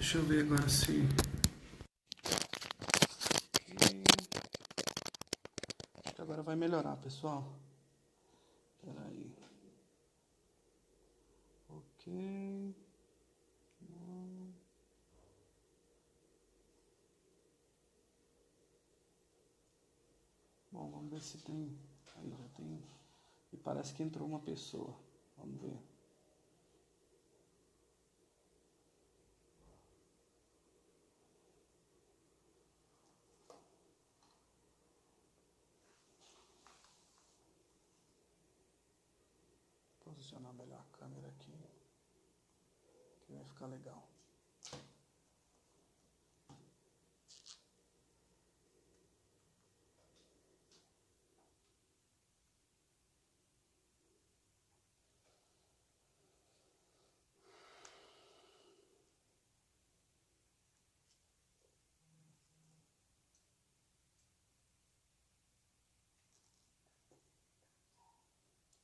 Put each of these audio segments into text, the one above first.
Deixa eu ver agora se... Acho que agora vai melhorar, pessoal. Espera aí. Ok. Bom, vamos ver se tem... Aí já tem... E parece que entrou uma pessoa. Vamos ver. Posicionar melhor a câmera aqui, que vai ficar legal.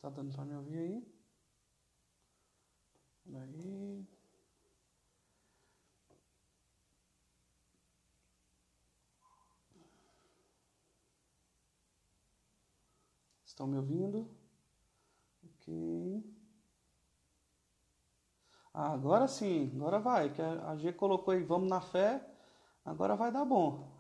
Tá dando pra me ouvir aí? Aí. Estão me ouvindo? Ok. Ah, agora sim, agora vai, que a G colocou aí, vamos na fé, agora vai dar bom.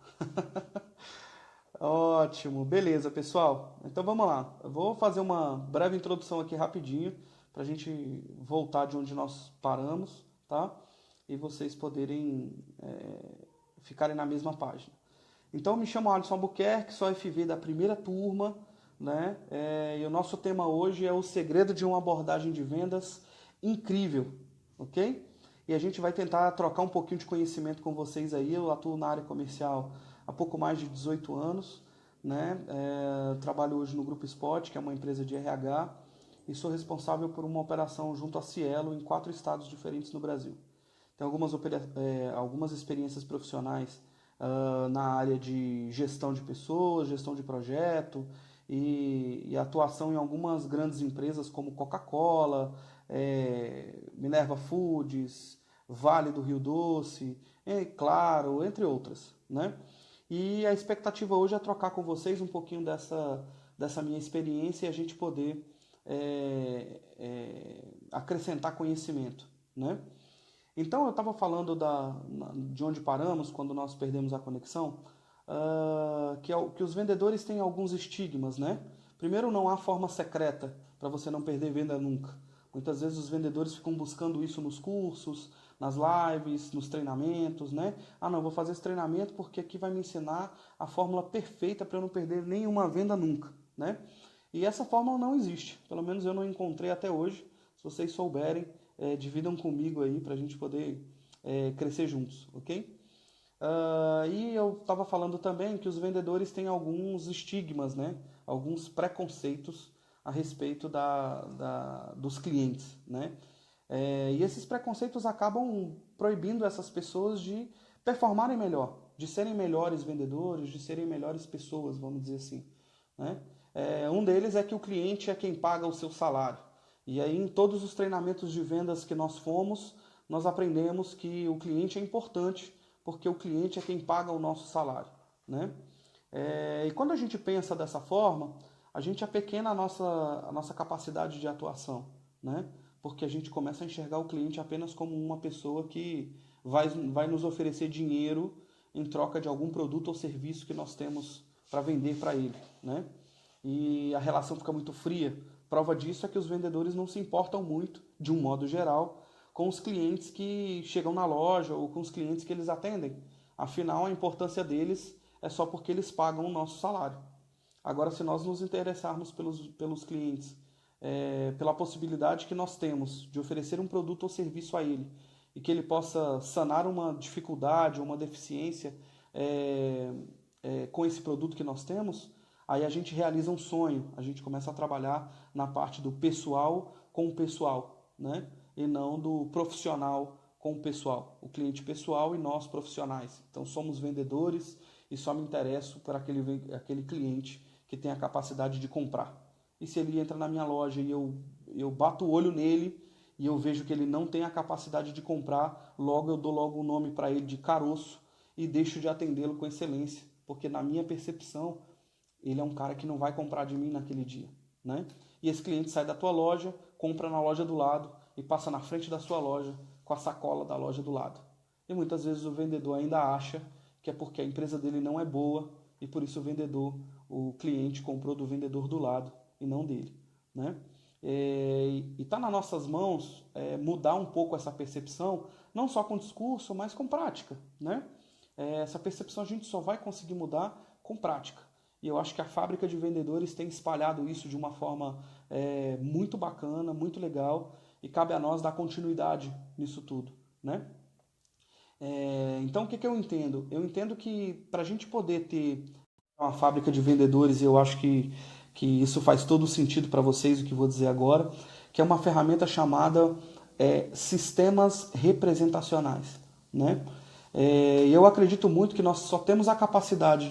Ótimo, beleza, pessoal. Então vamos lá. Eu vou fazer uma breve introdução aqui rapidinho para a gente voltar de onde nós paramos, tá? E vocês poderem ficarem na mesma página. Então, eu me chamo Alisson Albuquerque, sou FV da primeira turma, né? E o nosso tema hoje é o segredo de uma abordagem de vendas incrível, ok? E a gente vai tentar trocar um pouquinho de conhecimento com vocês aí. Eu atuo na área comercial há pouco mais de 18 anos, né? Trabalho hoje no Grupo Spot, que é uma empresa de RH, e sou responsável por uma operação junto à Cielo em 4 estados diferentes no Brasil. Tenho algumas experiências profissionais na área de gestão de pessoas, gestão de projeto e atuação em algumas grandes empresas como Coca-Cola, Minerva Foods, Vale do Rio Doce, Claro, entre outras, né? E a expectativa hoje é trocar com vocês um pouquinho dessa minha experiência e a gente poder acrescentar conhecimento, né? Então, eu estava falando de onde paramos quando nós perdemos a conexão, que os vendedores têm alguns estigmas, né? Primeiro, não há forma secreta para você não perder venda nunca. Muitas vezes os vendedores ficam buscando isso nos cursos, nas lives, nos treinamentos, né? Ah, não, vou fazer esse treinamento porque aqui vai me ensinar a fórmula perfeita para eu não perder nenhuma venda nunca, né? E essa fórmula não existe. Pelo menos eu não encontrei até hoje. Se vocês souberem, dividam comigo aí para a gente poder crescer juntos, ok? E eu estava falando também que os vendedores têm alguns estigmas, né? Alguns preconceitos a respeito dos clientes, né? E esses preconceitos acabam proibindo essas pessoas de performarem melhor, de serem melhores vendedores, de serem melhores pessoas, vamos dizer assim, né? Um deles é que o cliente é quem paga o seu salário. E aí, em todos os treinamentos de vendas que nós fomos, nós aprendemos que o cliente é importante, porque o cliente é quem paga o nosso salário, né? E quando a gente pensa dessa forma, a gente apequena a nossa capacidade de atuação, né? Porque a gente começa a enxergar o cliente apenas como uma pessoa que vai nos oferecer dinheiro em troca de algum produto ou serviço que nós temos para vender para ele, né? E a relação fica muito fria. Prova disso é que os vendedores não se importam muito, de um modo geral, com os clientes que chegam na loja ou com os clientes que eles atendem. Afinal, a importância deles é só porque eles pagam o nosso salário. Agora, se nós nos interessarmos pelos clientes, pela possibilidade que nós temos de oferecer um produto ou serviço a ele e que ele possa sanar uma dificuldade ou uma deficiência com esse produto que nós temos, aí a gente realiza um sonho, a gente começa a trabalhar na parte do pessoal com o pessoal, né? E não do profissional com o pessoal, o cliente pessoal e nós profissionais. Então somos vendedores e só me interesso por aquele cliente que tem a capacidade de comprar. E se ele entra na minha loja e eu bato o olho nele e eu vejo que ele não tem a capacidade de comprar, logo eu dou logo o nome para ele de caroço e deixo de atendê-lo com excelência, porque na minha percepção, ele é um cara que não vai comprar de mim naquele dia, né? E esse cliente sai da tua loja, compra na loja do lado e passa na frente da sua loja com a sacola da loja do lado. E muitas vezes o vendedor ainda acha que é porque a empresa dele não é boa e por isso o cliente comprou do vendedor do lado e não dele, né? E está nas nossas mãos mudar um pouco essa percepção, não só com discurso, mas com prática, né? Essa percepção a gente só vai conseguir mudar com prática. E eu acho que a fábrica de vendedores tem espalhado isso de uma forma muito bacana, muito legal, e cabe a nós dar continuidade nisso tudo, né? Então, o que eu entendo? Eu entendo que para a gente poder ter uma fábrica de vendedores, eu acho que isso faz todo sentido para vocês, o que eu vou dizer agora, que é uma ferramenta chamada sistemas representacionais, né? E eu acredito muito que nós só temos a capacidade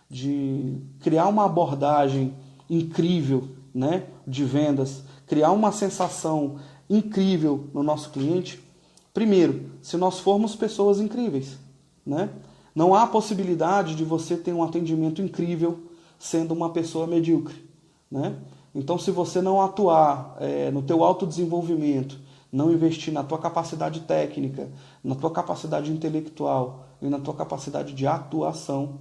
de criar uma abordagem incrível, né, de vendas, criar uma sensação incrível no nosso cliente, primeiro, se nós formos pessoas incríveis, né? Não há possibilidade de você ter um atendimento incrível sendo uma pessoa medíocre, né? Então, se você não atuar no teu autodesenvolvimento, não investir na tua capacidade técnica, na tua capacidade intelectual e na tua capacidade de atuação,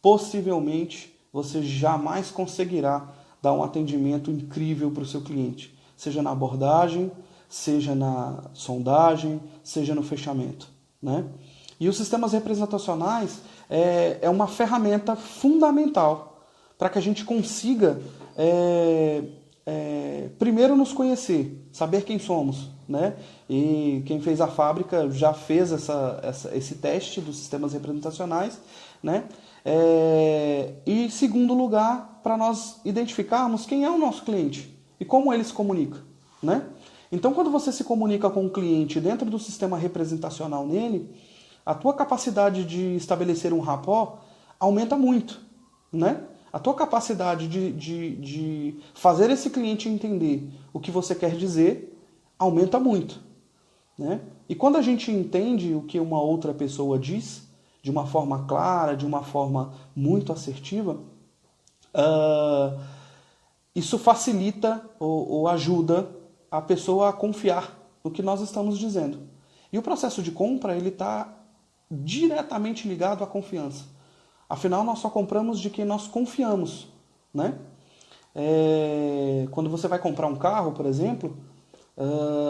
possivelmente você jamais conseguirá dar um atendimento incrível para o seu cliente, seja na abordagem, seja na sondagem, seja no fechamento, né? E os sistemas representacionais é uma ferramenta fundamental para que a gente consiga primeiro nos conhecer, saber quem somos, né? E quem fez a fábrica já fez esse teste dos sistemas representacionais, né? E segundo lugar, para nós identificarmos quem é o nosso cliente e como ele se comunica, né? Então, quando você se comunica com o cliente dentro do sistema representacional nele, a tua capacidade de estabelecer um rapport aumenta muito, né? A tua capacidade de fazer esse cliente entender o que você quer dizer aumenta muito, né? E quando a gente entende o que uma outra pessoa diz, de uma forma clara, de uma forma muito assertiva, isso facilita ou ajuda a pessoa a confiar no que nós estamos dizendo. E o processo de compra, ele está diretamente ligado à confiança. Afinal, nós só compramos de quem nós confiamos, né? Quando você vai comprar um carro, por exemplo,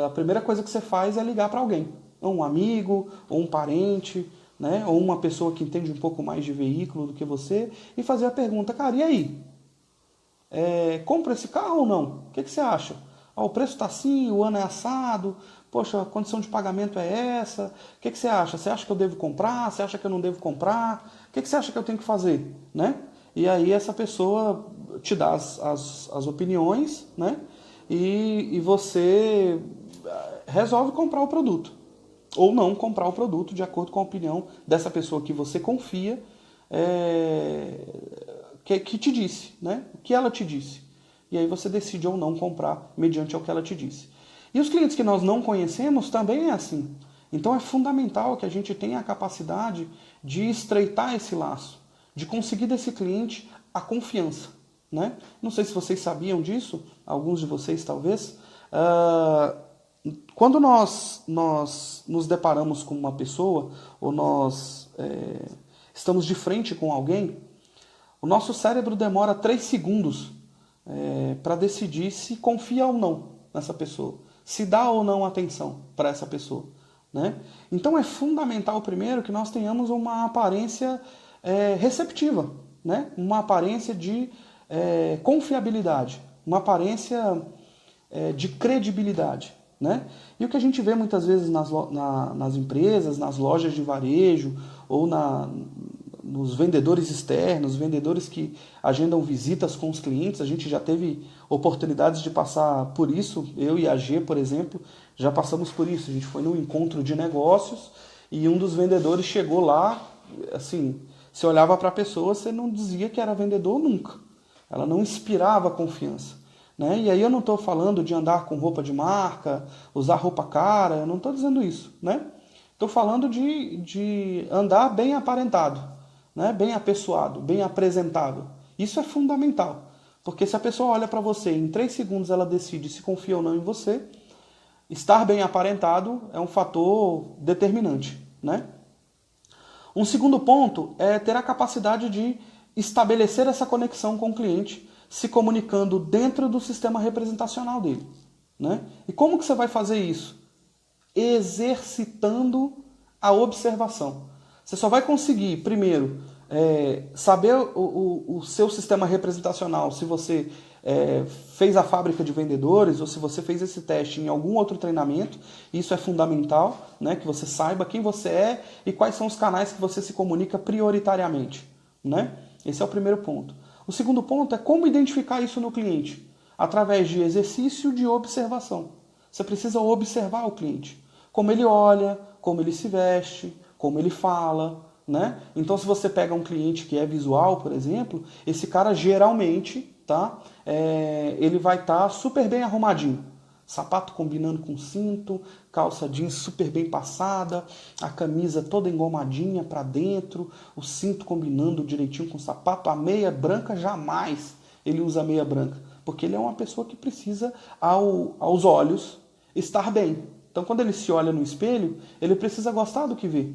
a primeira coisa que você faz é ligar para alguém. Ou um amigo, ou um parente, né? Ou uma pessoa que entende um pouco mais de veículo do que você, e fazer a pergunta, cara, e aí? Compra esse carro ou não? O que você acha? O preço está assim, o ano é assado, poxa, a condição de pagamento é essa, o que você acha? Você acha que eu devo comprar? Você acha que eu não devo comprar? O que você acha que eu tenho que fazer? Né? E aí essa pessoa te dá as opiniões, né? E você resolve comprar o produto. Ou não comprar o produto de acordo com a opinião dessa pessoa que você confia, que te disse, né? O que ela te disse. E aí você decide ou não comprar mediante o que ela te disse. E os clientes que nós não conhecemos também é assim. Então é fundamental que a gente tenha a capacidade de estreitar esse laço, de conseguir desse cliente a confiança, né? Não sei se vocês sabiam disso, alguns de vocês talvez. Quando nós nos deparamos com uma pessoa, ou nós estamos de frente com alguém, o nosso cérebro demora 3 segundos para decidir se confia ou não nessa pessoa, se dá ou não atenção para essa pessoa, né? Então é fundamental primeiro que nós tenhamos uma aparência receptiva, né? Uma aparência de confiabilidade, uma aparência de credibilidade, né? E o que a gente vê muitas vezes nas empresas, nas lojas de varejo ou nos vendedores externos, vendedores que agendam visitas com os clientes, a gente já teve oportunidades de passar por isso, eu e a G, por exemplo, já passamos por isso. A gente foi num encontro de negócios e um dos vendedores chegou lá, assim, você olhava para a pessoa, você não dizia que era vendedor nunca. Ela não inspirava confiança. né? E aí eu não estou falando de andar com roupa de marca, usar roupa cara, eu não estou dizendo isso, né? Estou falando de andar bem aparentado, né? Bem apessoado, bem apresentável. Isso é fundamental, porque se a pessoa olha para você e em 3 segundos ela decide se confia ou não em você, estar bem aparentado é um fator determinante, né? Um segundo ponto é ter a capacidade de estabelecer essa conexão com o cliente, se comunicando dentro do sistema representacional dele, né? E como que você vai fazer isso? Exercitando a observação. Você só vai conseguir, primeiro, saber o seu sistema representacional, se você fez a fábrica de vendedores ou se você fez esse teste em algum outro treinamento. Isso é fundamental, né? Que você saiba quem você é e quais são os canais que você se comunica prioritariamente, né? Esse é o primeiro ponto. O segundo ponto é como identificar isso no cliente, através de exercício de observação. Você precisa observar o cliente, como ele olha, como ele se veste, como ele fala, né? Então, se você pega um cliente que é visual, por exemplo, esse cara geralmente, tá? Ele vai estar super bem arrumadinho. Sapato combinando com cinto, calça jeans super bem passada, a camisa toda engomadinha para dentro, o cinto combinando direitinho com o sapato, a meia branca jamais ele usa meia branca, porque ele é uma pessoa que precisa, aos olhos, estar bem. Então, quando ele se olha no espelho, ele precisa gostar do que vê,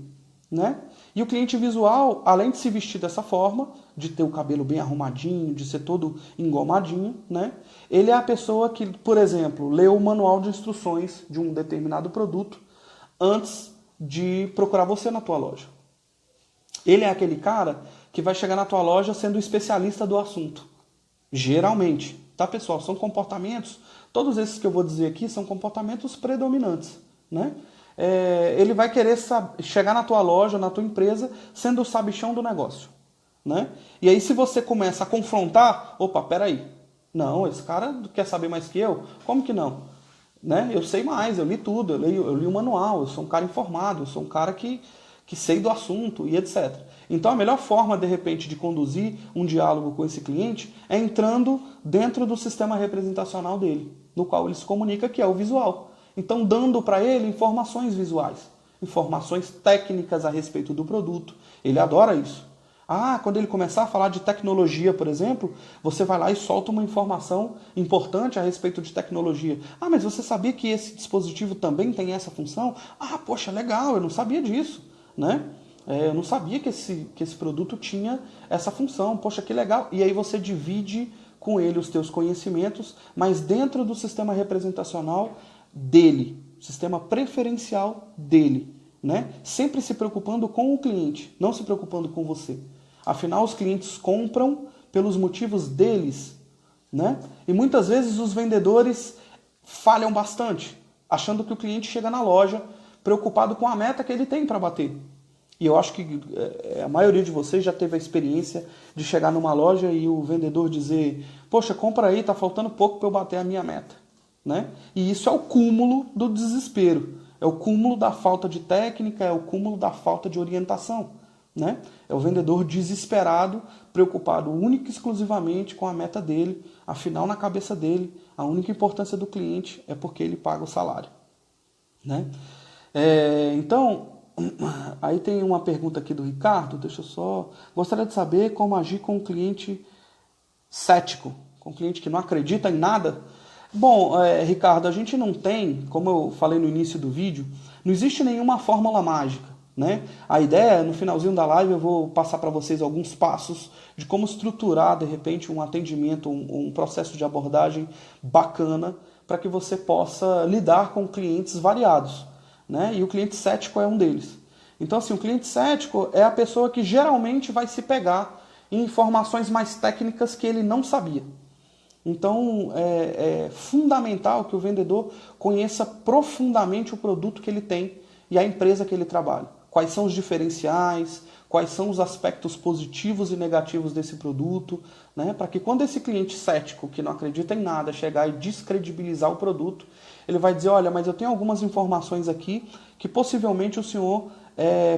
né? E o cliente visual, além de se vestir dessa forma, de ter o cabelo bem arrumadinho, de ser todo engomadinho, né? Ele é a pessoa que, por exemplo, leu o manual de instruções de um determinado produto antes de procurar você na tua loja. Ele é aquele cara que vai chegar na tua loja sendo especialista do assunto. Geralmente, tá, pessoal? São comportamentos, todos esses que eu vou dizer aqui são comportamentos predominantes, né? Ele vai querer chegar na tua loja, na tua empresa, sendo o sabichão do negócio, né? E aí se você começa a confrontar, opa, peraí, não, esse cara quer saber mais que eu? Como que não? Né? Eu sei mais, eu li tudo, eu li o manual, eu sou um cara informado, eu sou um cara que sei do assunto e etc. Então a melhor forma, de repente, de conduzir um diálogo com esse cliente é entrando dentro do sistema representacional dele, no qual ele se comunica, que é o visual. Então, dando para ele informações visuais, informações técnicas a respeito do produto. Ele adora isso. Quando ele começar a falar de tecnologia, por exemplo, você vai lá e solta uma informação importante a respeito de tecnologia. Mas você sabia que esse dispositivo também tem essa função? Poxa, legal, eu não sabia disso, né? Eu não sabia que esse produto tinha essa função. Poxa, que legal. E aí você divide com ele os teus conhecimentos, mas dentro do sistema representacional dele, sistema preferencial dele, né? Sempre se preocupando com o cliente, não se preocupando com você. Afinal, os clientes compram pelos motivos deles, né? E muitas vezes os vendedores falham bastante, achando que o cliente chega na loja preocupado com a meta que ele tem para bater. E eu acho que a maioria de vocês já teve a experiência de chegar numa loja e o vendedor dizer: poxa, compra aí, tá faltando pouco para eu bater a minha meta, né? E isso é o cúmulo do desespero, é o cúmulo da falta de técnica, é o cúmulo da falta de orientação, né? É o vendedor desesperado, preocupado única e exclusivamente com a meta dele. Afinal, na cabeça dele, a única importância do cliente é porque ele paga o salário, né? Então, aí tem uma pergunta aqui do Ricardo, deixa eu só... Gostaria de saber como agir com um cliente cético, com um cliente que não acredita em nada. Bom, Ricardo, a gente não tem, como eu falei no início do vídeo, não existe nenhuma fórmula mágica, né? A ideia, no finalzinho da live, eu vou passar para vocês alguns passos de como estruturar, de repente, um atendimento, um processo de abordagem bacana para que você possa lidar com clientes variados, né? E o cliente cético é um deles. Então, assim, o cliente cético é a pessoa que geralmente vai se pegar em informações mais técnicas que ele não sabia. Então, é fundamental que o vendedor conheça profundamente o produto que ele tem e a empresa que ele trabalha. Quais são os diferenciais, quais são os aspectos positivos e negativos desse produto, né? Para que quando esse cliente cético, que não acredita em nada, chegar e descredibilizar o produto, ele vai dizer: olha, mas eu tenho algumas informações aqui que possivelmente o senhor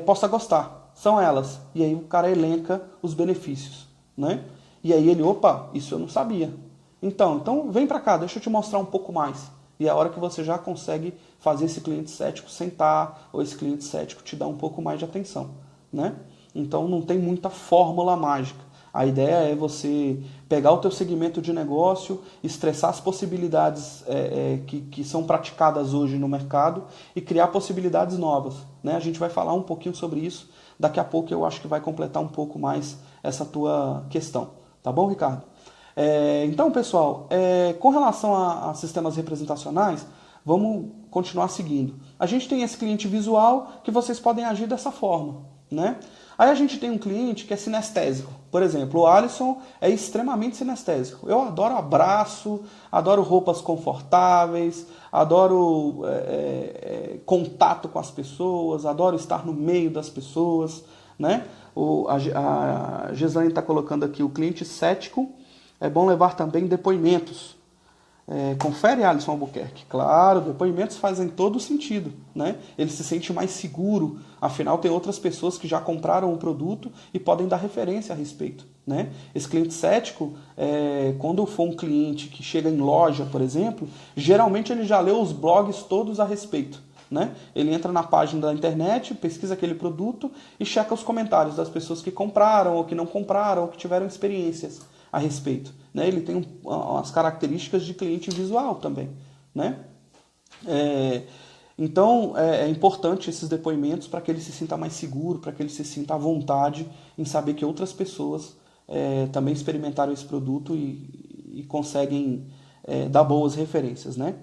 possa gostar. São elas. E aí o cara elenca os benefícios, né? E aí ele: opa, isso eu não sabia. Então vem para cá, deixa eu te mostrar um pouco mais. E é a hora que você já consegue fazer esse cliente cético sentar, ou esse cliente cético te dar um pouco mais de atenção, né? Então não tem muita fórmula mágica. A ideia é você pegar o teu segmento de negócio, estressar as possibilidades que são praticadas hoje no mercado e criar possibilidades novas, né? A gente vai falar um pouquinho sobre isso. Daqui a pouco eu acho que vai completar um pouco mais essa tua questão. Tá bom, Ricardo? Então, pessoal, com relação a sistemas representacionais, vamos continuar seguindo. A gente tem esse cliente visual que vocês podem agir dessa forma, né? Aí a gente tem um cliente que é sinestésico. Por exemplo, o Alisson é extremamente sinestésico. Eu adoro abraço, adoro roupas confortáveis, adoro contato com as pessoas, adoro estar no meio das pessoas, né? A Gislaine está colocando aqui o cliente cético. É bom levar também depoimentos. Confere, Alisson Albuquerque. Claro, depoimentos fazem todo sentido, né? Ele se sente mais seguro, afinal tem outras pessoas que já compraram o produto e podem dar referência a respeito, né? Esse cliente cético, quando for um cliente que chega em loja, por exemplo, geralmente ele já leu os blogs todos a respeito, né? Ele entra na página da internet, pesquisa aquele produto e checa os comentários das pessoas que compraram ou que não compraram ou que tiveram experiências a respeito, né? Ele tem as características de cliente visual também, né? Então é importante esses depoimentos para que ele se sinta mais seguro, para que ele se sinta à vontade em saber que outras pessoas também experimentaram esse produto e conseguem dar boas referências, né?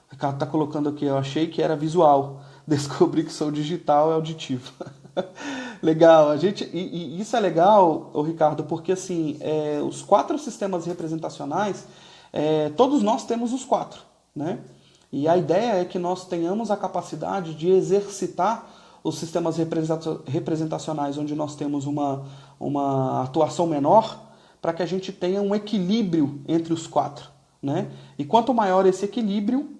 O Ricardo está colocando aqui, eu achei que era visual, descobri que sou digital e auditivo. Legal, e isso é legal, Ricardo, porque assim, os 4 sistemas representacionais, todos nós temos os 4, né? E a ideia é que nós tenhamos a capacidade de exercitar os sistemas representacionais, onde nós temos uma atuação menor, para que a gente tenha um equilíbrio entre os 4, né? E quanto maior esse equilíbrio,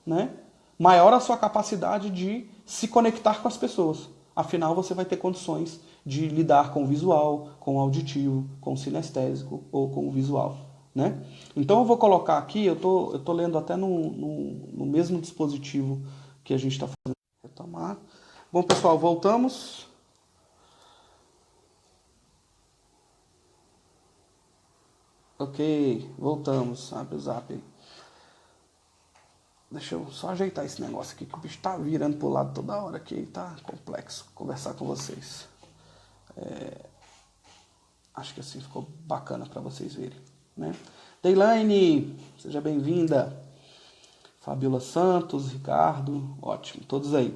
né? Maior a sua capacidade de se conectar com as pessoas. Afinal, você vai ter condições de lidar com o visual, com o auditivo, com o sinestésico ou com o visual, né? Então eu vou colocar aqui, eu tô lendo até no mesmo dispositivo que a gente está fazendo. Retomar. Bom, pessoal, voltamos. Ok, voltamos. Abre o zap aí. Deixa eu só ajeitar esse negócio aqui, que o bicho tá virando pro lado toda hora aqui, tá complexo conversar com vocês. Acho que assim ficou bacana para vocês verem, né? Deilane, seja bem-vinda. Fabiola Santos, Ricardo, ótimo, todos aí.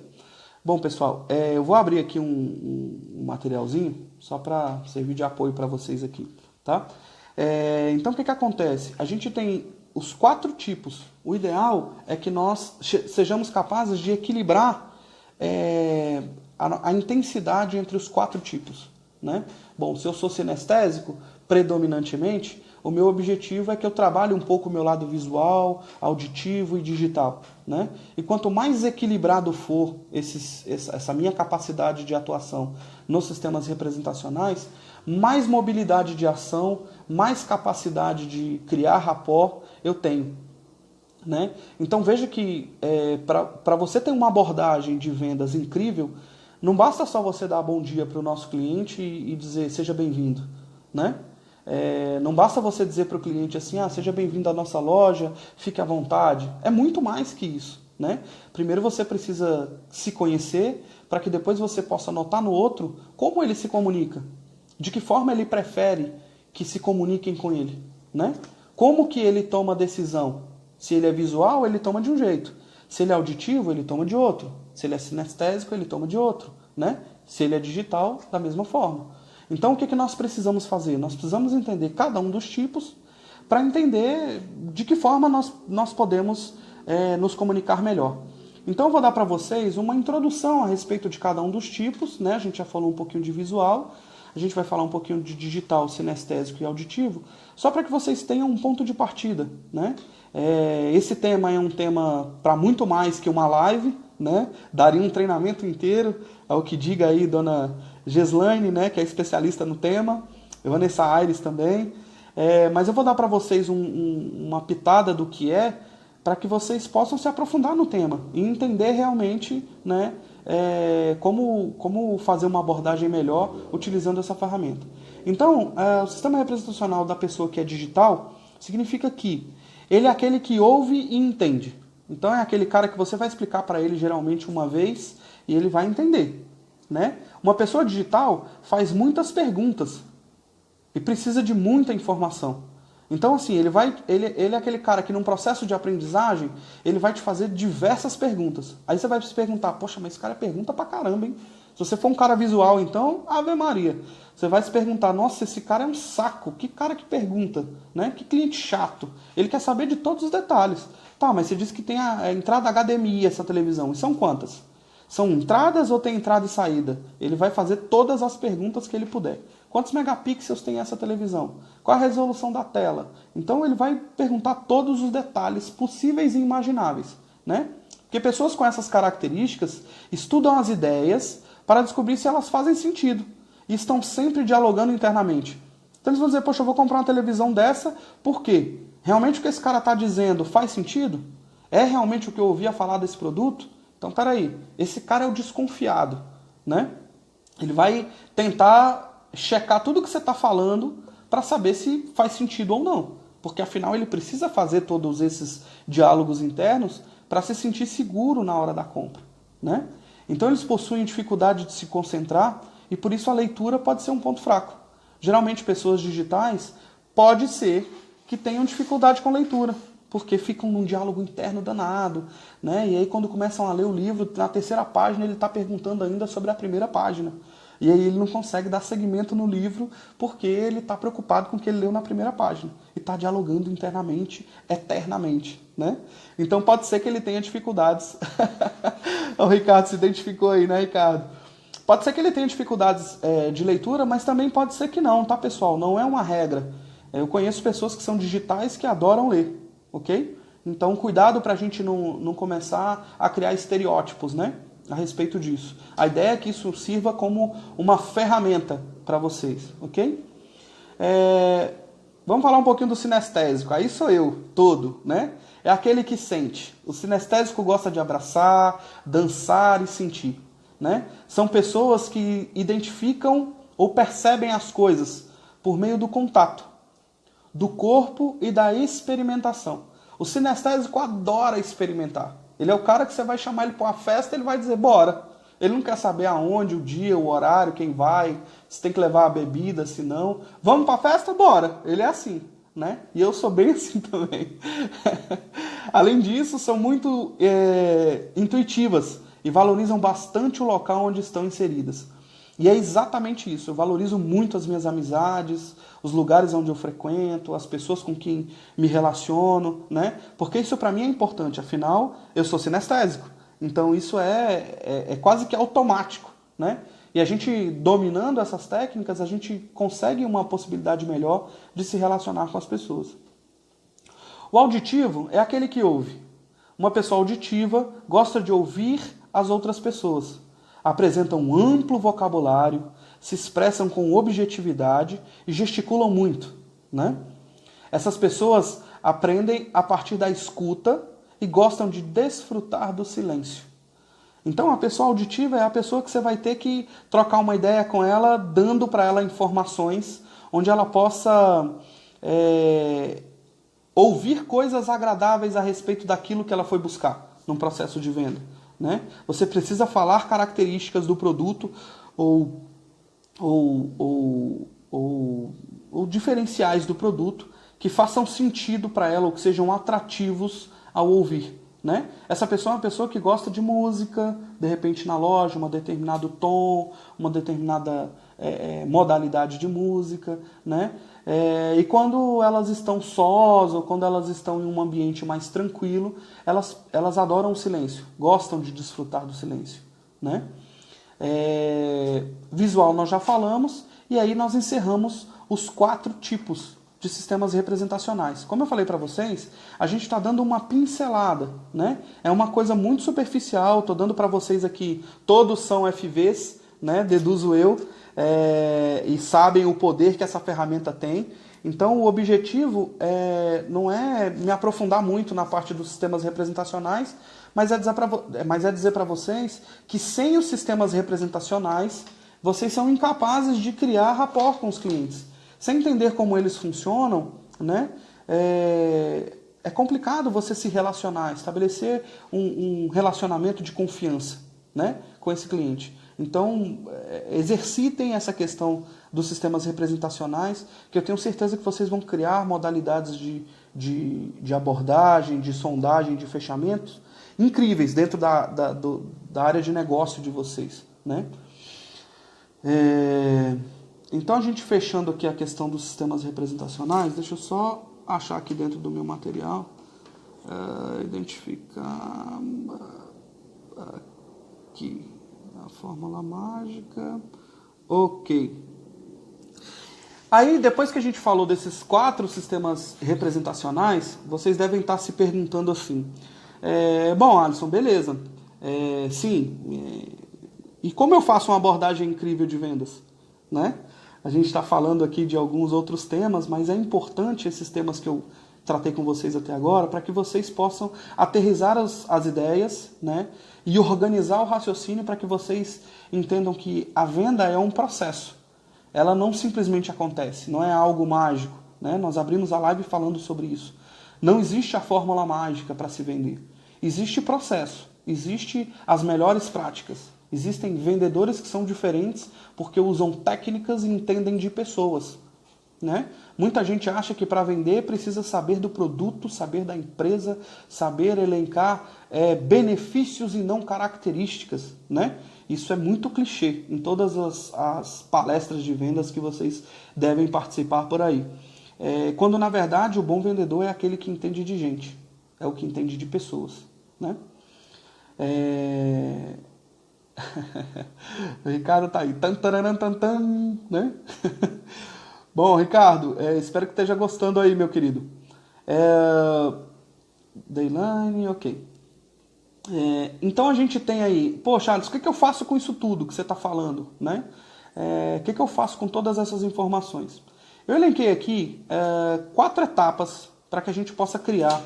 Bom, pessoal, eu vou abrir aqui um materialzinho, só para servir de apoio para vocês aqui, tá? Então, o que acontece? A gente tem os 4 tipos. O ideal é que nós sejamos capazes de equilibrar a intensidade entre os 4 tipos, né? Bom, se eu sou sinestésico, predominantemente, o meu objetivo é que eu trabalhe um pouco o meu lado visual, auditivo e digital, né? E quanto mais equilibrado for essa minha capacidade de atuação nos sistemas representacionais, mais mobilidade de ação, mais capacidade de criar rapport eu tenho, né? Então veja que para você ter uma abordagem de vendas incrível, não basta só você dar bom dia para o nosso cliente e dizer seja bem-vindo, né? Não basta você dizer para o cliente assim, seja bem-vindo à nossa loja, fique à vontade. É muito mais que isso, né? Primeiro você precisa se conhecer para que depois você possa notar no outro como ele se comunica, de que forma ele prefere que se comuniquem com ele, né? Como que ele toma decisão? Se ele é visual, ele toma de um jeito. Se ele é auditivo, ele toma de outro. Se ele é sinestésico, ele toma de outro, né? Se ele é digital, da mesma forma. Então, o que nós precisamos fazer? Nós precisamos entender cada um dos tipos para entender de que forma nós podemos nos comunicar melhor. Então, eu vou dar para vocês uma introdução a respeito de cada um dos tipos, né? A gente já falou um pouquinho de visual, a gente vai falar um pouquinho de digital, sinestésico e auditivo, só para que vocês tenham um ponto de partida, né? Esse tema é um tema para muito mais que uma live, né? Daria um treinamento inteiro, ao que diga aí dona Gislaine, né? Que é especialista no tema, Vanessa Aires também. Mas eu vou dar para vocês uma pitada do que é, para que vocês possam se aprofundar no tema e entender realmente, né, como fazer uma abordagem melhor utilizando essa ferramenta. Então, o sistema representacional da pessoa que é digital significa que ele é aquele que ouve e entende. Então é aquele cara que você vai explicar para ele geralmente uma vez e ele vai entender, né? Uma pessoa digital faz muitas perguntas e precisa de muita informação. Então, assim, ele é aquele cara que num processo de aprendizagem, ele vai te fazer diversas perguntas. Aí você vai se perguntar, poxa, mas esse cara pergunta pra caramba, hein? Se você for um cara visual, então, Ave Maria. Você vai se perguntar, nossa, esse cara é um saco, que cara que pergunta, né? Que cliente chato. Ele quer saber de todos os detalhes. Tá, mas você disse que tem a entrada HDMI essa televisão, e são quantas? São entradas ou tem entrada e saída? Ele vai fazer todas as perguntas que ele puder. Quantos megapixels tem essa televisão? Qual a resolução da tela? Então ele vai perguntar todos os detalhes possíveis e imagináveis, né? Porque pessoas com essas características estudam as ideias para descobrir se elas fazem sentido e estão sempre dialogando internamente. Então eles vão dizer, poxa, eu vou comprar uma televisão dessa, por quê? Realmente o que esse cara está dizendo faz sentido? É realmente o que eu ouvia falar desse produto? Então, peraí, esse cara é o desconfiado, né? Ele vai tentar checar tudo que você está falando para saber se faz sentido ou não. Porque, afinal, ele precisa fazer todos esses diálogos internos para se sentir seguro na hora da compra, né? Então, eles possuem dificuldade de se concentrar e, por isso, a leitura pode ser um ponto fraco. Geralmente, pessoas digitais pode ser que tenham dificuldade com leitura, porque ficam num diálogo interno danado, né? E aí quando começam a ler o livro, na terceira página ele está perguntando ainda sobre a primeira página. E aí ele não consegue dar seguimento no livro porque ele está preocupado com o que ele leu na primeira página. E está dialogando internamente, eternamente, né? Então pode ser que ele tenha dificuldades. O Ricardo se identificou aí, né, Ricardo? Pode ser que ele tenha dificuldades de leitura, mas também pode ser que não, tá, pessoal? Não é uma regra. Eu conheço pessoas que são digitais que adoram ler. Ok? Então, cuidado para a gente não começar a criar estereótipos, né? A respeito disso. A ideia é que isso sirva como uma ferramenta para vocês, ok? Vamos falar um pouquinho do sinestésico. Aí sou eu, todo, né? É aquele que sente. O sinestésico gosta de abraçar, dançar e sentir, né? São pessoas que identificam ou percebem as coisas por meio do contato, do corpo e da experimentação. O sinestésico adora experimentar. Ele é o cara que você vai chamar ele para uma festa, ele vai dizer, bora. Ele não quer saber aonde, o dia, o horário, quem vai, se tem que levar a bebida, se não. Vamos para a festa? Bora. Ele é assim, né? E eu sou bem assim também. Além disso, são muito intuitivas e valorizam bastante o local onde estão inseridas. E é exatamente isso. Eu valorizo muito as minhas amizades, os lugares onde eu frequento, as pessoas com quem me relaciono, né? Porque isso para mim é importante. Afinal, eu sou sinestésico. Então isso é quase que automático, né? E a gente, dominando essas técnicas, a gente consegue uma possibilidade melhor de se relacionar com as pessoas. O auditivo é aquele que ouve. Uma pessoa auditiva gosta de ouvir as outras pessoas. Apresentam um amplo vocabulário, se expressam com objetividade e gesticulam muito, né? Essas pessoas aprendem a partir da escuta e gostam de desfrutar do silêncio. Então, a pessoa auditiva é a pessoa que você vai ter que trocar uma ideia com ela, dando para ela informações, onde ela possa ouvir coisas agradáveis a respeito daquilo que ela foi buscar num processo de venda, né? Você precisa falar características do produto ou diferenciais do produto que façam sentido para ela ou que sejam atrativos ao ouvir, né? Essa pessoa é uma pessoa que gosta de música, de repente na loja, um determinado tom, uma determinada modalidade de música, né? E quando elas estão sós ou quando elas estão em um ambiente mais tranquilo, elas adoram o silêncio, gostam de desfrutar do silêncio, né? Visual nós já falamos, e aí nós encerramos os 4 tipos de sistemas representacionais. Como eu falei para vocês, a gente está dando uma pincelada, né? É uma coisa muito superficial, estou dando para vocês aqui, todos são FVs, né? Deduzo eu, e sabem o poder que essa ferramenta tem. Então, o objetivo não é me aprofundar muito na parte dos sistemas representacionais, mas é dizer para vocês que sem os sistemas representacionais, vocês são incapazes de criar rapport com os clientes. Sem entender como eles funcionam, né, é complicado você se relacionar, estabelecer um relacionamento de confiança, né, com esse cliente. Então, exercitem essa questão dos sistemas representacionais, que eu tenho certeza que vocês vão criar modalidades de abordagem, de sondagem, de fechamentos incríveis dentro da área de negócio de vocês, né? Então, a gente fechando aqui a questão dos sistemas representacionais, deixa eu só achar aqui dentro do meu material, identificar aqui a fórmula mágica, ok. Aí, depois que a gente falou desses 4 sistemas representacionais, vocês devem estar se perguntando assim, bom, Alisson, beleza, sim, e como eu faço uma abordagem incrível de vendas, né? A gente está falando aqui de alguns outros temas, mas é importante esses temas que eu tratei com vocês até agora, para que vocês possam aterrissar as ideias, né? E organizar o raciocínio para que vocês entendam que a venda é um processo. Ela não simplesmente acontece, não é algo mágico, né? Nós abrimos a live falando sobre isso. Não existe a fórmula mágica para se vender. Existe processo, existe as melhores práticas. Existem vendedores que são diferentes porque usam técnicas e entendem de pessoas, né? Muita gente acha que para vender precisa saber do produto, saber da empresa, saber elencar benefícios e não características, né? Isso é muito clichê em todas as palestras de vendas que vocês devem participar por aí. Quando, na verdade, o bom vendedor é aquele que entende de gente, é o que entende de pessoas, né? O Ricardo tá aí. Né? Bom, Ricardo, espero que esteja gostando aí, meu querido. Dayline, ok. Então a gente tem aí, poxa, Alisson, o que eu faço com isso tudo que você está falando, né? O que eu faço com todas essas informações? Eu elenquei aqui 4 etapas para que a gente possa criar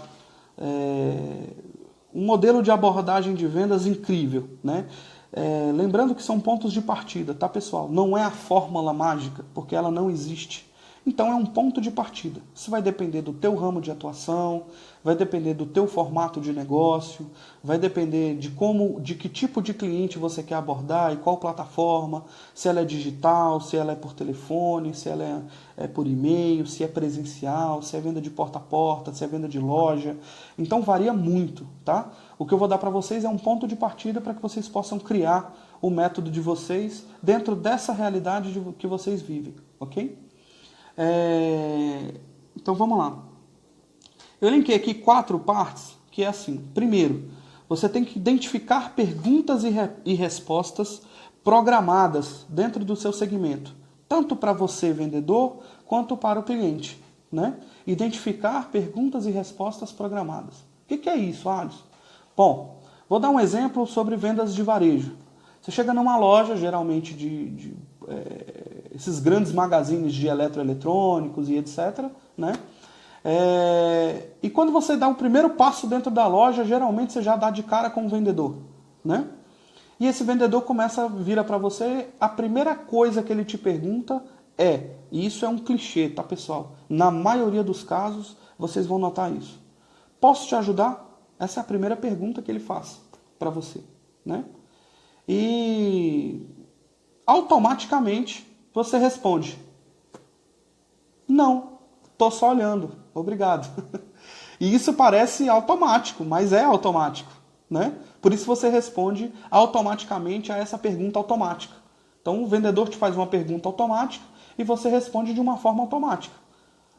um modelo de abordagem de vendas incrível, né? Lembrando que são pontos de partida, tá, pessoal? Não é a fórmula mágica, porque ela não existe. Então é um ponto de partida. Isso vai depender do teu ramo de atuação, vai depender do teu formato de negócio, vai depender de que tipo de cliente você quer abordar e qual plataforma, se ela é digital, se ela é por telefone, se ela é por e-mail, se é presencial, se é venda de porta a porta, se é venda de loja. Então varia muito, tá? O que eu vou dar para vocês é um ponto de partida para que vocês possam criar o método de vocês dentro dessa realidade que vocês vivem, ok? Então vamos lá. Eu elenquei aqui 4 partes, que é assim. Primeiro, você tem que identificar perguntas e respostas programadas dentro do seu segmento, tanto para você, vendedor, quanto para o cliente, né? Identificar perguntas e respostas programadas. O que é isso, Alisson? Bom, vou dar um exemplo sobre vendas de varejo. Você chega numa loja, geralmente esses grandes magazines de eletroeletrônicos e etc., né? E quando você dá o primeiro passo dentro da loja, geralmente você já dá de cara com o vendedor, né? E esse vendedor vira para você, a primeira coisa que ele te pergunta e isso é um clichê, tá, pessoal? Na maioria dos casos, vocês vão notar isso. Posso te ajudar? Essa é a primeira pergunta que ele faz para você, né? E automaticamente você responde: não, tô só olhando, obrigado. E isso parece automático, mas é automático, né? Por isso você responde automaticamente a essa pergunta automática. Então o vendedor te faz uma pergunta automática e você responde de uma forma automática.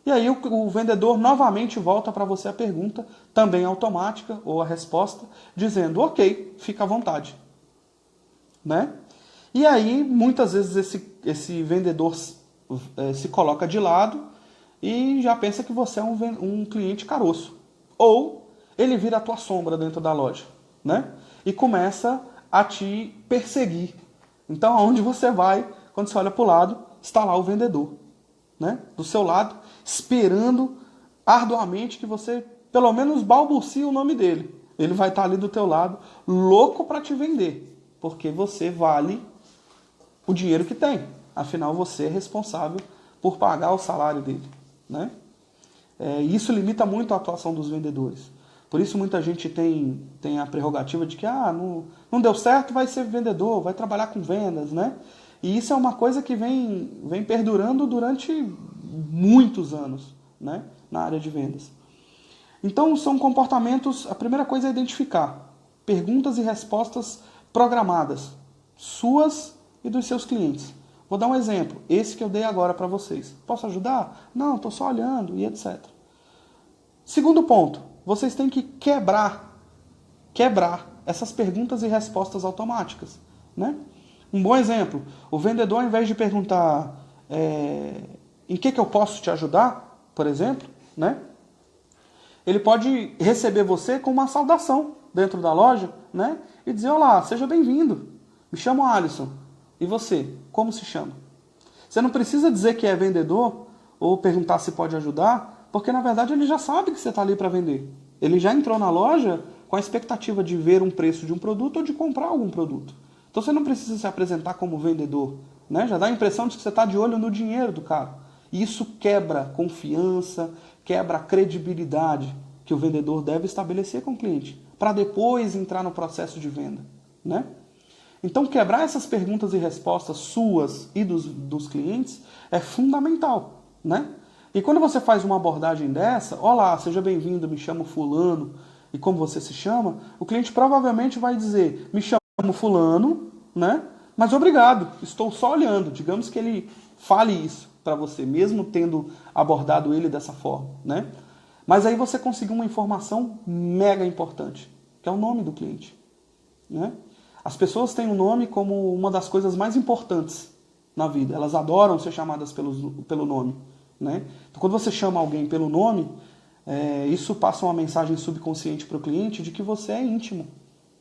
E aí o vendedor novamente volta para você a pergunta, também automática, ou a resposta, dizendo: ok, fica à vontade, né? E aí, muitas vezes, esse vendedor se coloca de lado e já pensa que você é um cliente caroço. Ou ele vira a tua sombra dentro da loja, né? E começa a te perseguir. Então, aonde você vai, quando você olha para o lado, está lá o vendedor, né? Do seu lado, esperando arduamente que você pelo menos balbucie o nome dele. Ele vai estar ali do teu lado, louco para te vender, porque você vale o dinheiro que tem. Afinal, você é responsável por pagar o salário dele, né? Isso limita muito a atuação dos vendedores. Por isso muita gente tem a prerrogativa de que não deu certo, vai ser vendedor, vai trabalhar com vendas, né? E isso é uma coisa que vem perdurando durante muitos anos, né? Na área de vendas. Então são comportamentos, a primeira coisa é identificar perguntas e respostas programadas, suas e dos seus clientes. Vou dar um exemplo, esse que eu dei agora para vocês. Posso ajudar? Não, estou só olhando e etc. Segundo ponto, vocês têm que quebrar essas perguntas e respostas automáticas, né? Um bom exemplo, o vendedor, ao invés de perguntar em que eu posso te ajudar, por exemplo, né? Ele pode receber você com uma saudação dentro da loja, né? E dizer, olá, seja bem-vindo, me chamo Alisson. E você, como se chama? Você não precisa dizer que é vendedor ou perguntar se pode ajudar, porque na verdade ele já sabe que você está ali para vender. Ele já entrou na loja com a expectativa de ver um preço de um produto ou de comprar algum produto. Então você não precisa se apresentar como vendedor, né? Já dá a impressão de que você está de olho no dinheiro do cara. E isso quebra confiança, quebra a credibilidade que o vendedor deve estabelecer com o cliente, para depois entrar no processo de venda, né? Então, quebrar essas perguntas e respostas suas e dos clientes é fundamental, né? E quando você faz uma abordagem dessa, olá, seja bem-vindo, me chamo fulano, e como você se chama, o cliente provavelmente vai dizer, me chamo fulano, né? Mas obrigado, estou só olhando. Digamos que ele fale isso para você, mesmo tendo abordado ele dessa forma, né? Mas aí você conseguiu uma informação mega importante, que é o nome do cliente, né? As pessoas têm o nome como uma das coisas mais importantes na vida. Elas adoram ser chamadas pelo nome, né? Então, quando você chama alguém pelo nome, isso passa uma mensagem subconsciente para o cliente de que você é íntimo,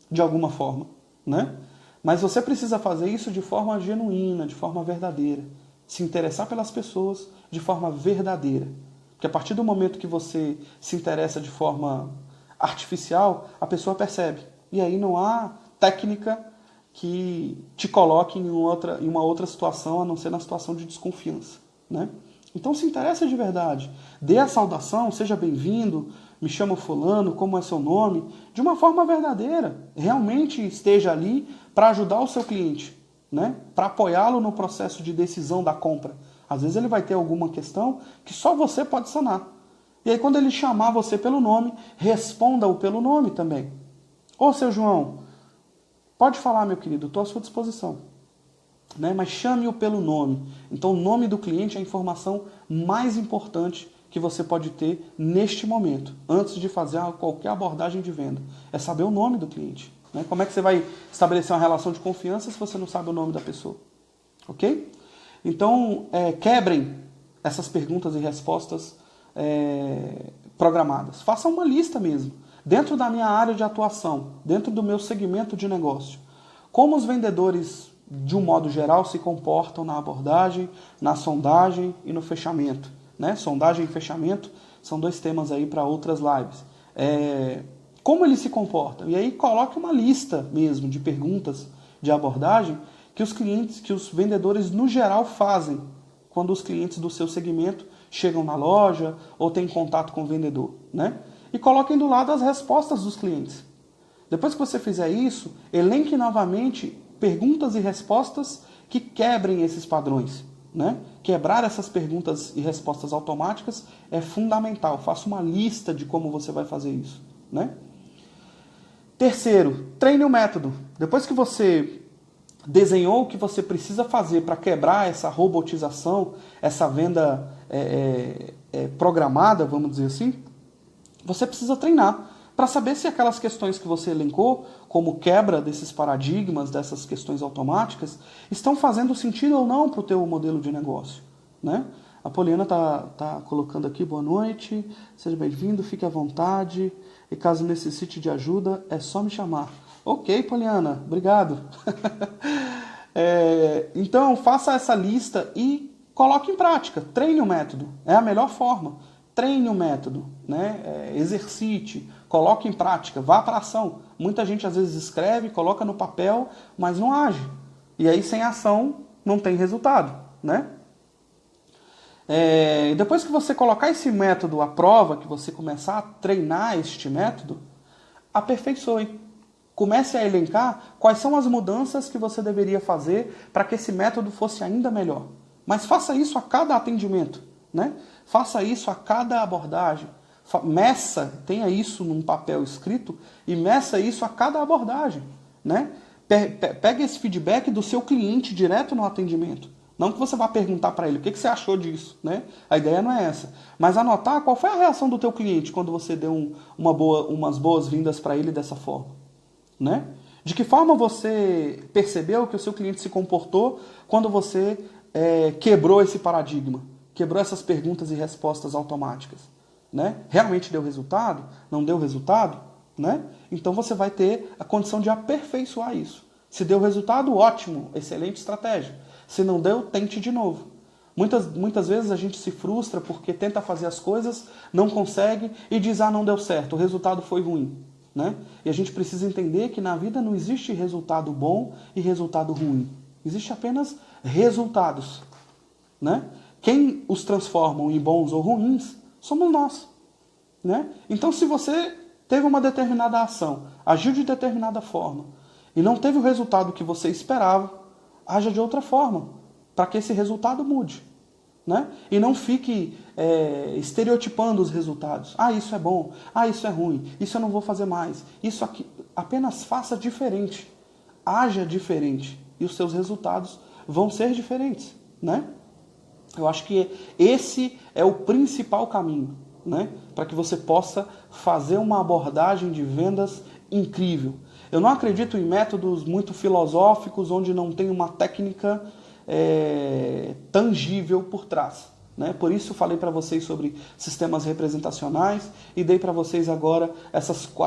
de alguma forma, né? Mas você precisa fazer isso de forma genuína, de forma verdadeira. Se interessar pelas pessoas de forma verdadeira. Porque a partir do momento que você se interessa de forma artificial, a pessoa percebe. E aí não há técnica que te coloque em uma outra situação, a não ser na situação de desconfiança, né? Então se interessa de verdade. Dê a saudação, seja bem-vindo, me chamo fulano, como é seu nome, de uma forma verdadeira. Realmente esteja ali para ajudar o seu cliente, né? Para apoiá-lo no processo de decisão da compra. Às vezes ele vai ter alguma questão que só você pode sanar. E aí quando ele chamar você pelo nome, responda-o pelo nome também. Ô, seu João, pode falar, meu querido, estou à sua disposição. Né? Mas chame-o pelo nome. Então o nome do cliente é a informação mais importante que você pode ter neste momento, antes de fazer qualquer abordagem de venda. É saber o nome do cliente. Né? Como é que você vai estabelecer uma relação de confiança se você não sabe o nome da pessoa? Ok? Então, quebrem essas perguntas e respostas programadas. Façam uma lista mesmo. Dentro da minha área de atuação, dentro do meu segmento de negócio, como os vendedores, de um modo geral, se comportam na abordagem, na sondagem e no fechamento. Né? Sondagem e fechamento são dois temas aí para outras lives. Como eles se comportam? E aí coloque uma lista mesmo de perguntas de abordagem que os clientes, que os vendedores no geral fazem quando os clientes do seu segmento chegam na loja ou têm contato com o vendedor, né? E coloquem do lado as respostas dos clientes. Depois que você fizer isso, elenque novamente perguntas e respostas que quebrem esses padrões, né? Quebrar essas perguntas e respostas automáticas é fundamental. Faça uma lista de como você vai fazer isso, né? Terceiro, treine o método. Depois que você desenhou o que você precisa fazer para quebrar essa robotização, essa venda programada, vamos dizer assim, você precisa treinar para saber se aquelas questões que você elencou, como quebra desses paradigmas, dessas questões automáticas, estão fazendo sentido ou não para o teu modelo de negócio, né? A Poliana tá colocando aqui, boa noite, seja bem-vindo, fique à vontade, e caso necessite de ajuda, é só me chamar. Ok, Poliana, obrigado. Então, faça essa lista e coloque em prática, treine o método, é a melhor forma. Treine o método, né? Exercite, coloque em prática, vá para a ação. Muita gente às vezes escreve, coloca no papel, mas não age. E aí sem ação não tem resultado, né? Depois que você colocar esse método à prova, que você começar a treinar este método, aperfeiçoe. Comece a elencar quais são as mudanças que você deveria fazer para que esse método fosse ainda melhor. Mas faça isso a cada atendimento, né? Faça isso a cada abordagem. Meça, tenha isso num papel escrito e meça isso a cada abordagem, né? Pegue esse feedback do seu cliente direto no atendimento. Não que você vá perguntar para ele o que você achou disso, né? A ideia não é essa. Mas anotar qual foi a reação do teu cliente quando você deu umas boas-vindas para ele dessa forma, né? De que forma você percebeu que o seu cliente se comportou quando você quebrou esse paradigma, quebrou essas perguntas e respostas automáticas, né? Realmente deu resultado? Não deu resultado? Né? Então você vai ter a condição de aperfeiçoar isso. Se deu resultado, ótimo, excelente estratégia. Se não deu, tente de novo. Muitas vezes a gente se frustra porque tenta fazer as coisas, não consegue e diz, não deu certo, o resultado foi ruim. Né? E a gente precisa entender que na vida não existe resultado bom e resultado ruim. Existe apenas resultados. Né? Quem os transformam em bons ou ruins somos nós. Né? Então, se você teve uma determinada ação, agiu de determinada forma e não teve o resultado que você esperava, haja de outra forma, para que esse resultado mude. Né? E não fique estereotipando os resultados. Isso é bom, isso é ruim, isso eu não vou fazer mais, isso aqui. Apenas faça diferente, haja diferente e os seus resultados vão ser diferentes. Né? Eu acho que esse é o principal caminho, né? Para que você possa fazer uma abordagem de vendas incrível. Eu não acredito em métodos muito filosóficos onde não tem uma técnica tangível por trás. Né? Por isso falei para vocês sobre sistemas representacionais e dei para vocês agora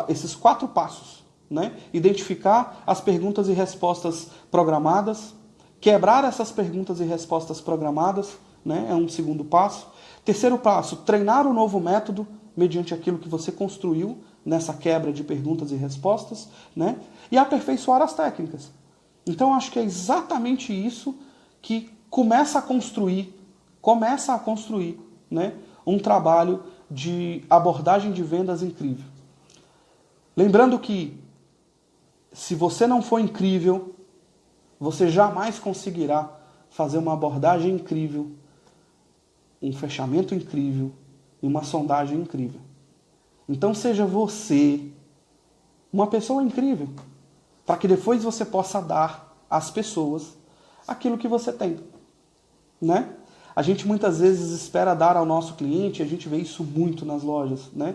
esses 4 passos. Né? Identificar as perguntas e respostas programadas, quebrar essas perguntas e respostas programadas, né? É um segundo passo. Terceiro passo, treinar o novo método mediante aquilo que você construiu nessa quebra de perguntas e respostas, né? E aperfeiçoar as técnicas. Então, acho que é exatamente isso que começa a construir, né? Um trabalho de abordagem de vendas incrível. Lembrando que, se você não for incrível, você jamais conseguirá fazer uma abordagem incrível, um fechamento incrível e uma sondagem incrível. Então seja você uma pessoa incrível, para que depois você possa dar às pessoas aquilo que você tem. Né? A gente muitas vezes espera dar ao nosso cliente, a gente vê isso muito nas lojas, né?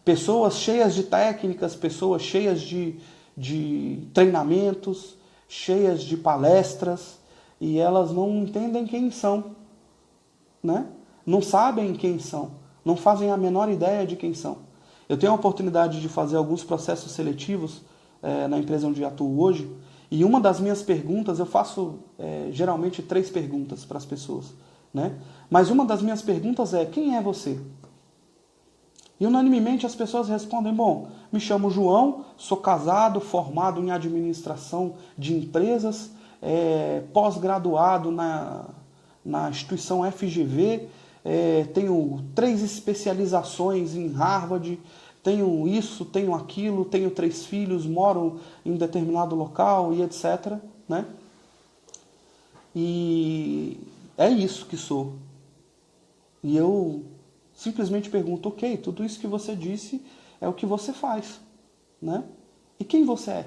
Pessoas cheias de técnicas, pessoas cheias de treinamentos, cheias de palestras, e elas não entendem quem são, né? Não sabem quem são, não fazem a menor ideia de quem são. Eu tenho a oportunidade de fazer alguns processos seletivos na empresa onde atuo hoje, e uma das minhas perguntas, eu faço geralmente 3 perguntas para as pessoas, né? Mas uma das minhas perguntas é: quem é você? E unanimemente as pessoas respondem: bom, me chamo João, sou casado, formado em administração de empresas, pós-graduado na instituição FGV, tenho 3 especializações em Harvard, tenho isso, tenho aquilo, tenho 3 filhos, moro em determinado local e etc. Né? E é isso que sou. E eu simplesmente pergunto: ok, tudo isso que você disse é o que você faz. Né? E quem você é?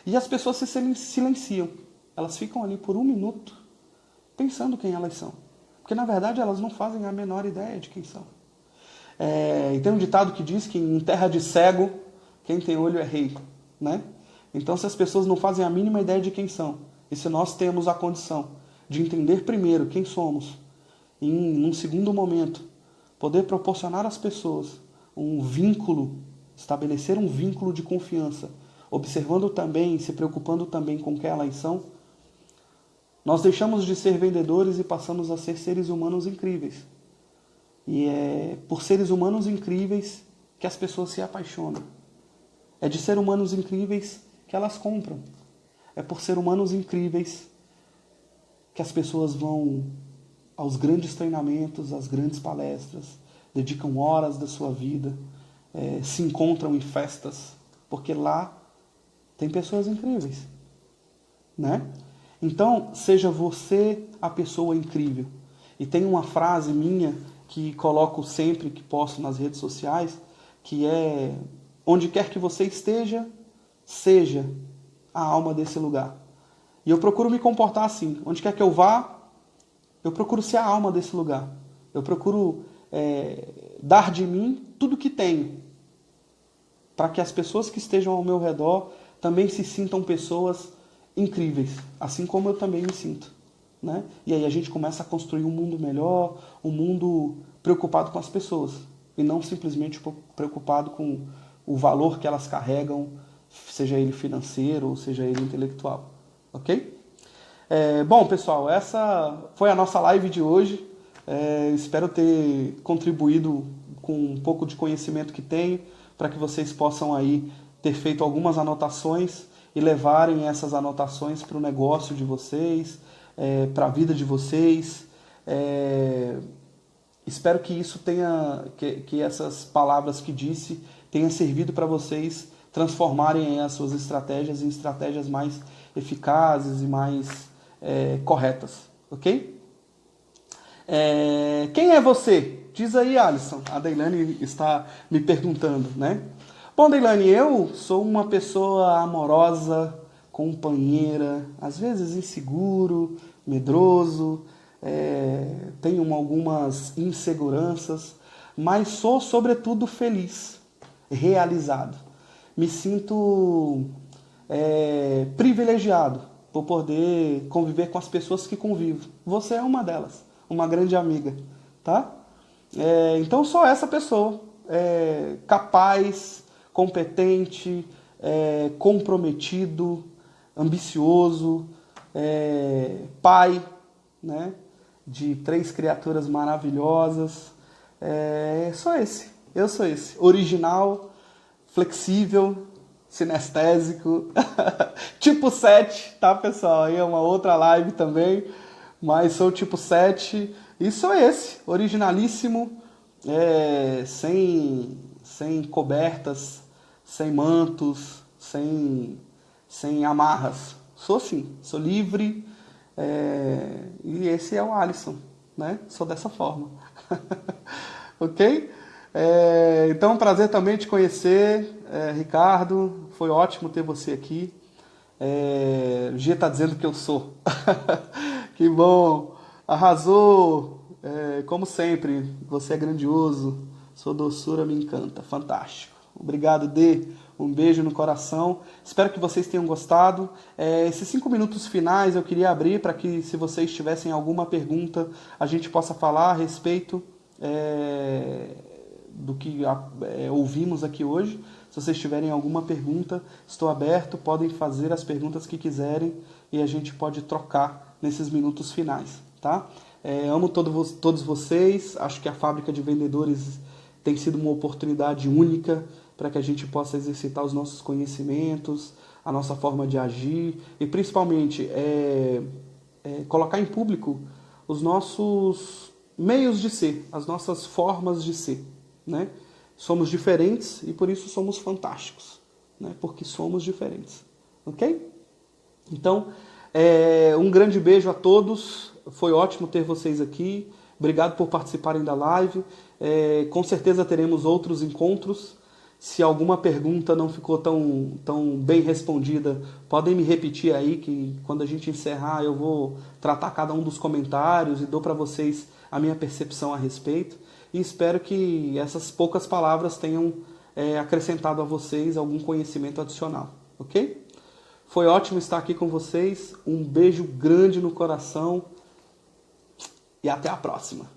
E as pessoas se silenciam. Elas ficam ali por 1 minuto pensando quem elas são. Porque, na verdade, elas não fazem a menor ideia de quem são. E tem um ditado que diz que em terra de cego, quem tem olho é rei. Né? Então, se as pessoas não fazem a mínima ideia de quem são, e se nós temos a condição de entender primeiro quem somos, e num segundo momento, poder proporcionar às pessoas um vínculo, estabelecer um vínculo de confiança, observando também, se preocupando também com quem elas são, Nós deixamos de ser vendedores e passamos a ser seres humanos incríveis. E é por seres humanos incríveis que as pessoas se apaixonam. É de ser humanos incríveis que elas compram. É por ser humanos incríveis que as pessoas vão aos grandes treinamentos, às grandes palestras, dedicam horas da sua vida, se encontram em festas, porque lá tem pessoas incríveis, né? Então, seja você a pessoa incrível. E tem uma frase minha que coloco sempre que posto nas redes sociais, que é: onde quer que você esteja, seja a alma desse lugar. E eu procuro me comportar assim. Onde quer que eu vá, eu procuro ser a alma desse lugar. Eu procuro dar de mim tudo que tenho, para que as pessoas que estejam ao meu redor também se sintam pessoas incríveis, assim como eu também me sinto, né? E aí a gente começa a construir um mundo melhor, um mundo preocupado com as pessoas, e não simplesmente preocupado com o valor que elas carregam, seja ele financeiro ou seja ele intelectual, ok? Bom, pessoal, essa foi a nossa live de hoje. Espero ter contribuído com um pouco de conhecimento que tenho, para que vocês possam aí ter feito algumas anotações e levarem essas anotações para o negócio de vocês, para a vida de vocês. Espero que isso tenha, que essas palavras que disse tenha servido para vocês transformarem as suas estratégias em estratégias mais eficazes e mais corretas, ok? Quem é você? Diz aí, Alisson. A Deilane está me perguntando, né? Bom, Deilane, eu sou uma pessoa amorosa, companheira, às vezes inseguro, medroso, tenho algumas inseguranças, mas sou, sobretudo, feliz, realizado. Me sinto privilegiado por poder conviver com as pessoas que convivo. Você é uma delas, uma grande amiga, tá? Então sou essa pessoa, capaz, competente, comprometido, ambicioso, pai, né, de 3 criaturas maravilhosas. Eu sou esse, original, flexível, sinestésico, tipo 7, tá, pessoal? Aí é uma outra live também, mas sou tipo 7 e sou esse, originalíssimo, sem cobertas, sem mantos, sem amarras. Sou assim, sou livre, e esse é o Alisson, né? Sou dessa forma. Ok? Então, é um prazer também te conhecer, Ricardo. Foi ótimo ter você aqui. O Gia está dizendo que eu sou. Que bom. Arrasou. Como sempre, você é grandioso. Sua doçura me encanta. Fantástico. Obrigado, Dê. Um beijo no coração. Espero que vocês tenham gostado. Esses 5 minutos finais eu queria abrir para que, se vocês tivessem alguma pergunta, a gente possa falar a respeito do que ouvimos aqui hoje. Se vocês tiverem alguma pergunta, estou aberto, podem fazer as perguntas que quiserem e a gente pode trocar nesses minutos finais, tá? Amo todos vocês, acho que a Fábrica de Vendedores tem sido uma oportunidade única para que a gente possa exercitar os nossos conhecimentos, a nossa forma de agir e principalmente colocar em público os nossos meios de ser, as nossas formas de ser, né? Somos diferentes e por isso somos fantásticos, né? Porque somos diferentes, ok? Então, um grande beijo a todos, foi ótimo ter vocês aqui, obrigado por participarem da live, com certeza teremos outros encontros. Se alguma pergunta não ficou tão bem respondida, podem me repetir aí, que quando a gente encerrar eu vou tratar cada um dos comentários e dou para vocês a minha percepção a respeito. E espero que essas poucas palavras tenham acrescentado a vocês algum conhecimento adicional, ok? Foi ótimo estar aqui com vocês, um beijo grande no coração e até a próxima.